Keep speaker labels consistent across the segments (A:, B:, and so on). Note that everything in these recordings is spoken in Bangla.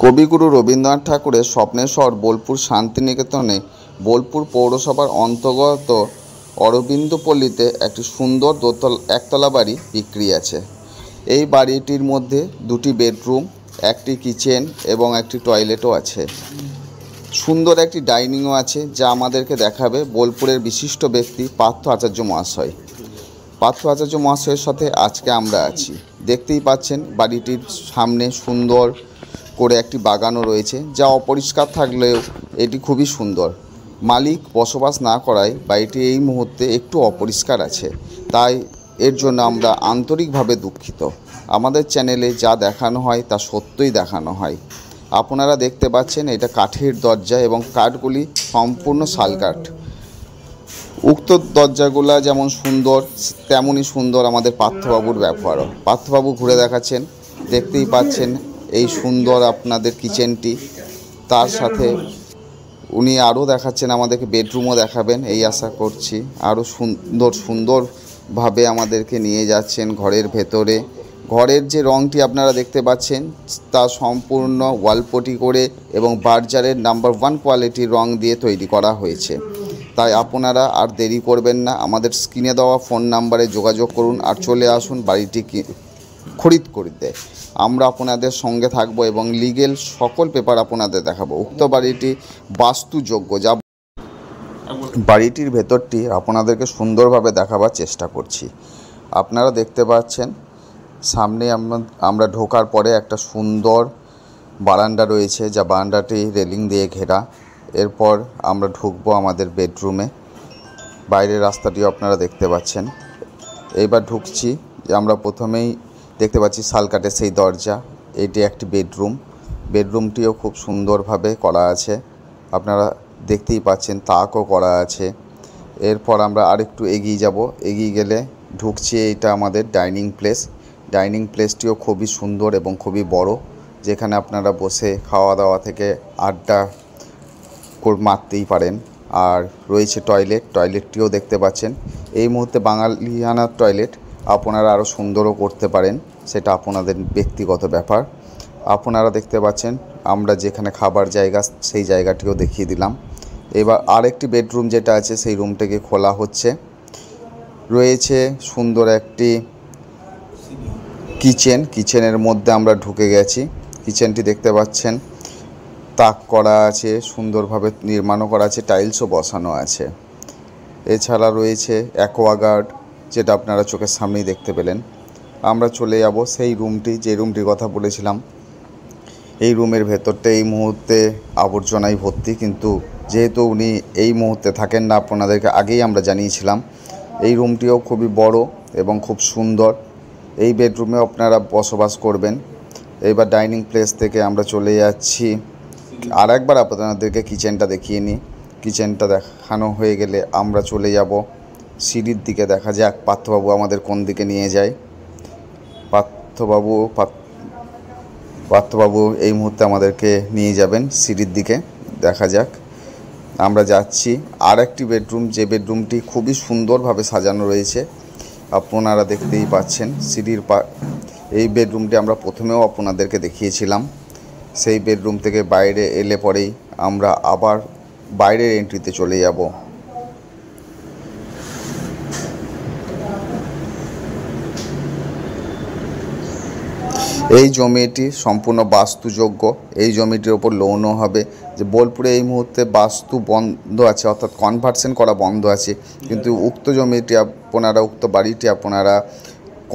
A: কবিগুরু রবীন্দ্রনাথ ঠাকুরের স্বপ্নের শহর বোলপুর শান্তিনিকেতনে বোলপুর পৌরসভার অন্তর্গত অরবিন্দপল্লীতে একটি সুন্দর একতলা বাড়ি বিক্রি আছে। এই বাড়িটির মধ্যে দুটি বেডরুম, একটি কিচেন এবং একটি টয়লেটও আছে। সুন্দর একটি ডাইনিংও আছে, যা আমাদেরকে দেখাবে বোলপুরের বিশিষ্ট ব্যক্তি পার্থ আচার্য মহাশয়। পার্থ আচার্য মহাশয়ের সাথে আজকে আমরা আছি। দেখতেই পাচ্ছেন বাড়িটির সামনে সুন্দর করে একটি বাগানও রয়েছে, যা অপরিষ্কার থাকলেও এটি খুবই সুন্দর। মালিক বসবাস না করায় বাড়িটি এই মুহূর্তে একটু অপরিষ্কার আছে, তাই এর জন্য আমরা আন্তরিকভাবে দুঃখিত। আমাদের চ্যানেলে যা দেখানো হয় তা সত্যই দেখানো হয়। আপনারা দেখতে পাচ্ছেন এটা কাঠের দরজা এবং কাঠগুলি সম্পূর্ণ শালকাঠ। উক্ত দরজাগুলা যেমন সুন্দর, তেমনই সুন্দর আমাদের পার্থবাবুর ব্যবহারও। পার্থবাবু ঘুরে দেখাচ্ছেন, দেখতেই পাচ্ছেন এই সুন্দর আপনাদের কিচেনটি। তার সাথে উনি আরও দেখাচ্ছেন, আমাদেরকে বেডরুমও দেখাবেন এই আশা করছি। আরও সুন্দরভাবে আমাদেরকে নিয়ে যাচ্ছেন ঘরের ভেতরে। ঘরের যে রঙটি আপনারা দেখতে পাচ্ছেন তা সম্পূর্ণ ওয়ালপটি করে এবং বার্জারের নাম্বার 1 কোয়ালিটির রং দিয়ে তৈরি করা হয়েছে। তাই আপনারা আর দেরি করবেন না, আমাদের স্ক্রিনে দেওয়া ফোন নাম্বারে যোগাযোগ করুন আর চলে আসুন বাড়িটি খরিদ করতে। আমরা আপনাদের সঙ্গে থাকব এবং লিগেল সকল পেপার আপনাদের দেখাবো। উক্ত বাড়িটি বাস্তুযোগ্য, যা বাড়িটির ভেতরটি আপনাদেরকে সুন্দরভাবে দেখাবার চেষ্টা করছি। আপনারা দেখতে পাচ্ছেন সামনে আমরা ঢোকার পরে একটা সুন্দর বারান্দা রয়েছে, যা বারান্দাটি রেলিং দিয়ে ঘেরা। এরপর আমরা ঢুকবো আমাদের বেডরুমে। বাইরের রাস্তাটিও আপনারা দেখতে পাচ্ছেন। এইবার ঢুকছি, আমরা প্রথমেই দেখতে পাচ্ছি শালকাঠের সেই দরজা। এটি একটি বেডরুমটিও খুব সুন্দরভাবে করা আছে, আপনারা দেখতেই পাচ্ছেন, তাকও করা আছে। এরপর আমরা আরেকটু এগিয়ে যাব। এগিয়ে গেলে ঢুকছি, এইটা আমাদের ডাইনিং প্লেসটিও খুবই সুন্দর এবং খুবই বড়, যেখানে আপনারা বসে খাওয়া দাওয়া থেকে আড্ডা মারতেই পারেন। আর রয়েছে টয়লেটটিও দেখতে পাচ্ছেন। এই মুহূর্তে বাঙালিয়ানার টয়লেট, আপনারা আরও সুন্দরও করতে পারেন, সেটা আপনাদের ব্যক্তিগত ব্যাপার। আপনারা দেখতে পাচ্ছেন আমরা যেখানে খাবার জায়গা, সেই জায়গাটিও দেখিয়ে দিলাম। এবার আরেকটি বেডরুম যেটা আছে সেই রুমটাকে খোলা হচ্ছে। রয়েছে সুন্দর একটি কিচেনের মধ্যে আমরা ঢুকে গেছি। কিচেনটি দেখতে পাচ্ছেন তাক করা আছে, সুন্দরভাবে নির্মাণও করা আছে, টাইলসও বসানো আছে। এছাড়া রয়েছে অ্যাকোয়াগার্ড, যেটা আপনারা চোখের সামনেই দেখতে পেলেন। আমরা চলে যাব সেই যে রুমটির কথা বলেছিলাম। এই রুমের ভেতরটা এই মুহূর্তে আবর্জনায় ভর্তি, কিন্তু যেহেতু উনি এই মুহূর্তে থাকেন না, আপনাদেরকে আগেই আমরা জানিয়েছিলাম। এই রুমটিও খুবই বড় এবং খুব সুন্দর। এই বেডরুমে আপনারা বসবাস করবেন। এবার ডাইনিং প্লেস থেকে আমরা চলে যাচ্ছি, আর একবার আপনাদেরকে কিচেনটা দেখিয়ে নিই। কিচেনটা দেখানো হয়ে গেলে আমরা চলে যাব সিঁড়ির দিকে। দেখা যাক পার্থবাবু আমাদের কোন দিকে নিয়ে যায়। পার্থবাবু এই মুহূর্তে আমাদেরকে নিয়ে যাবেন সিঁড়ির দিকে। দেখা যাক, আমরা যাচ্ছি। আর একটি বেডরুম, যে বেডরুমটি খুবই সুন্দরভাবে সাজানো রয়েছে, আপনারা দেখতেই পাচ্ছেন। এই বেডরুমটি আমরা প্রথমেও আপনাদেরকে দেখিয়েছিলাম। সেই বেডরুম থেকে বাইরে এলে পরেই আমরা আবার বাইরের এন্ট্রিতে চলে যাব। এই জমিটি সম্পূর্ণ বাস্তুযোগ্য। এই জমিটির ওপর লোনও হবে। যে বোলপুরে এই মুহূর্তে বাস্তু বন্ধ আছে, অর্থাৎ কনভার্সন করা বন্ধ আছে, কিন্তু উক্ত বাড়িটি আপনারা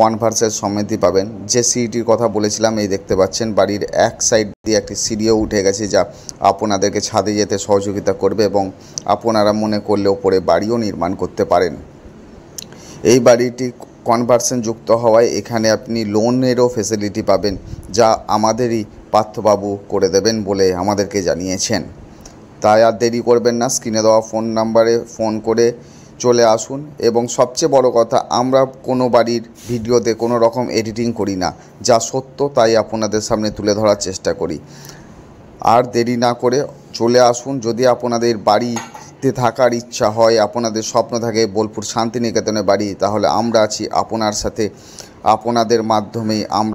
A: কনভার্সের সম্মতি পাবেন। যে সিঁড়িটির কথা বলেছিলাম, এই দেখতে পাচ্ছেন বাড়ির এক সাইড দিয়ে একটি সিঁড়িও উঠে গেছে, যা আপনাদেরকে ছাদে যেতে সহযোগিতা করবে এবং আপনারা মনে করলে ওপরে বাড়িও নির্মাণ করতে পারেন। এই বাড়িটি কনভার্সন যুক্ত হওয়ায় এখানে আপনি লোনেরও ফেসিলিটি পাবেন, যা আমাদেরই পার্থবাবু করে দেবেন বলে আমাদেরকে জানিয়েছেন। তাই আর দেরি করবেন না, স্ক্রিনে দেওয়া ফোন নাম্বারে ফোন করে চলে আসুন। এবং সবচেয়ে বড় কথা, আমরা কোনো বাড়ির ভিডিওতে কোনো রকম এডিটিং করি না, যা সত্য তাই আপনাদের সামনে তুলে ধরার চেষ্টা করি। আর দেরি না করে চলে আসুন। যদি আপনাদের বাড়িতে থাকার ইচ্ছা হয়, আপনাদের স্বপ্ন থাকে বোলপুর শান্তিনিকেতনে বাড়ি, তাহলে আমরা আছি আপনার সাথে। আপনাদের মাধ্যমেই আমরা